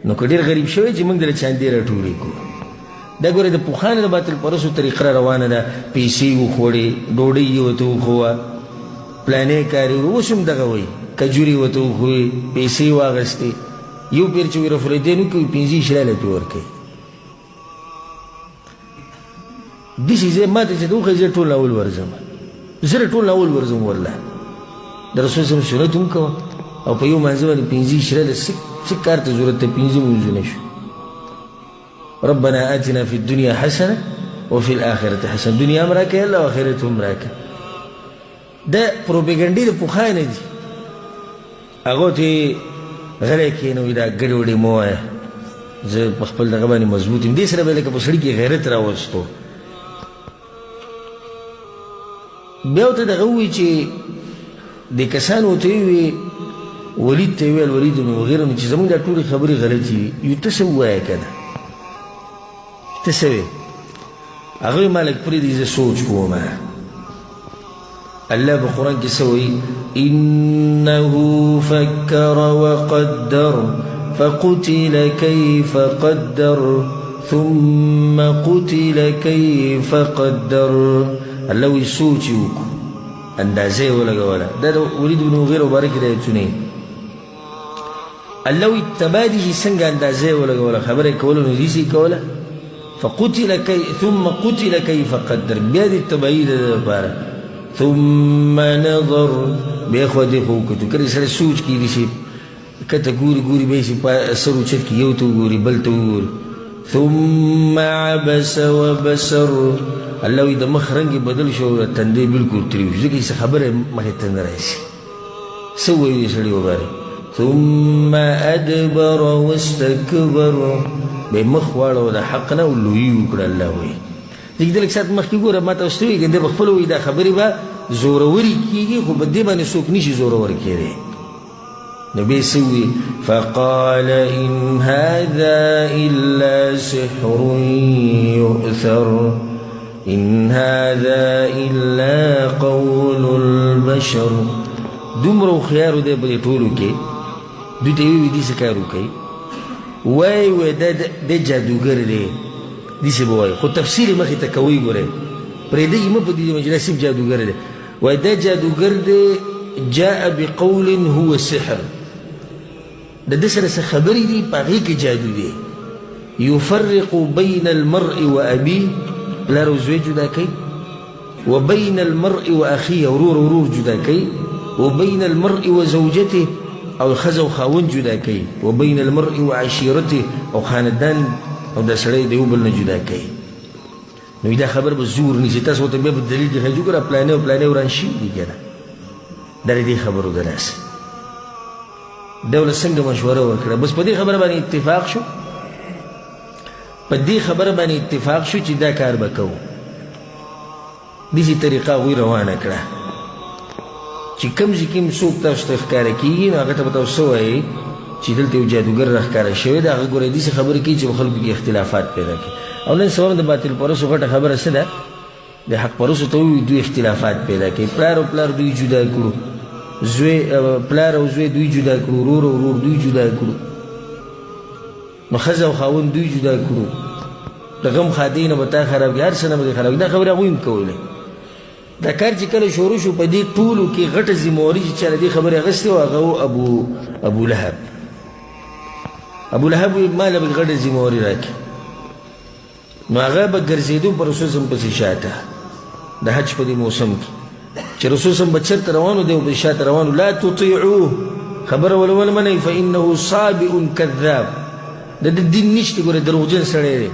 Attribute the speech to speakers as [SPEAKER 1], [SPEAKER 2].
[SPEAKER 1] نو که ډېر غریب شوی چې موږ دله چاندې راټولې کړو دا ګورې د پخوانه د باطل پرستو طریقه را روانه ده پیسې وخوړې ډوډۍ یې ورته وښوه پلانې کار یې اوس هم دغه وایي کجورې ورته وښوې پیسې یې واخېستې یو پیر چې وي رفریدین وکړي 15 شراله پرې ورکوي داسې ځای ما ته چې ته وښایي زه ټول اول ورځم زه ټول اول ورځم والله د رسول صلی سنت هم کوه او په یو مانځه باندې 15 شراله څه کار ته ضرورت دی 15 مونځونه شو ربنا آتنا في الدنيا حسنة وفي الآخرة حسنة دنیا هم راکه الله آخرت هم راکه دا پروپیګنډې د پخوانه دي هغو ته غلی کښېنوي دا ګډې وډې مه وایه زه په خپل دغه باندې مضبوط یم دې سره به لکه په سړي کې غیرت راوستو بیا ورته دغه ووایي چې دې کسانو ورته ووایي ولید ته یې ویل ولید بن مغیره نو چې زموږ دا ټولې خبرې غلطې وي یو ته څه ووایه که نه ته څه وې هغوی ما لږ پرېږدي زه سوچ کوم الله په قرآن کې څه وایي إنه فكر وقدر فقتل كيف قدر ثم قتل كيف قدر الله وایي سوچ یې وکړو اندازه یې ولګوله دا د ولید بن مغیره مبارک د ایتونه الله وایي تبا دي چې څنګه اندازه یې ولګوله خبره یې کوله نو داسې یې کوله فقتل ثم قتل كيف قدر بیا دې تباهي د ده لپاره ثم نظر بیا خوا دې خوا وکتو کله سره سوچ کړي داسې کته ګوري ګوري بیا یې سر اوچت کړي یو ته وګوري بل ته وګوري ثم عبس وبصر الله وایي د مخ رنګ یې بدل شو تندی بلکل تریو شو ځکه چې خبره مخې ته نه راشي څه وایي سړي وګورئ ثم أدبر واستكبر بیا مخ واړو د حق نه لویي وکړه الله وایي ځکه ته لږ ساعت مخکې ګوره ما ته اوس ته وایي که دی به خپله وایي دا خبرې به زورورې کېږي خو په دې باندې څوک نشي زورور کېدی نو بیا څه وایي فقال إن هذا إلا سحر يؤثر إن هذا إلا قول البشر دومره هوښیارو دی په دې ټولو کې دوی ته یې وایي داسې کار وکوي وای وای دا جادوګر دی داسې به وایي خو تفسیر یې مخې ته کوئ ګورئ پرېږدئ یې مه په دې مجلس صرف جادوګر دی وایي دا جادوګر دی جاء بقول هو سحر د ده سره څه خبرې دي په هغې کې جادو دی يفرق بين المرء وأبيه پلار او زوی جدا کوي وبين المرء وأخيه ورور جدا کوي وبين المرء وزوجته او ښځه او خاوند جدا کوي وبين المرء وعشيرته او خاندان او دا سړی د یو بل نه جدا کوي نو دا خبر به زور نیسي تاسو ورته بیا په دلیل کې ښایي ګوره پلانې او پلانې وران شوي دي که نه دا د دې خبرو د لاسه ده له څنګه مشوره ورکړه بس په دې خبره باندې اتفاق شو په دې خبره باندې اتفاق شو چې دا کار به کوو داسې طریقه هغوی روانه کړه چې کوم ځای کې هم څوک تاسو ته ښکاره کېږي نو هغه ته به تاسو څه وایئ چې دلته یو جادوګر راښکاره شوی دی هغه ګورئ داسې خبرې کوي چې په خلکو کې اختلافات پیدا کړي او نن سبا د باطل پرستو غټه خبره څه ده د حق پرستو ته ووایي دوی اختلافات پیدا کوي پلار او پلار دوی جدا کړو پلار او زوی دوی جدا کړو ورور او ورور دوی جدا کړو نو ښځه او خاوند دوی جدا کړو د غم خادۍ نه به تا خراب کړي هر څه نه به دې خراب کړي دا خبرې هغوی هم کولی دا کار چې کله شروع شو په دې ټولو کې غټه ذمهواري چې چا له دې خبرې اخیستې وه هغه و ابو لهب ابو لهب وایي ما له به غټه ذمهواري راکړي نو هغه به ګرځېدو په رسول صم پسې شاته د حج په دې موسم کې چې رسول صم به چېرته روان و دی پسې شاته روان و لا تطیعوه خبره ولونه منئ فانه صابئ کذاب د دین نشته ګوره دروغجن سړی دی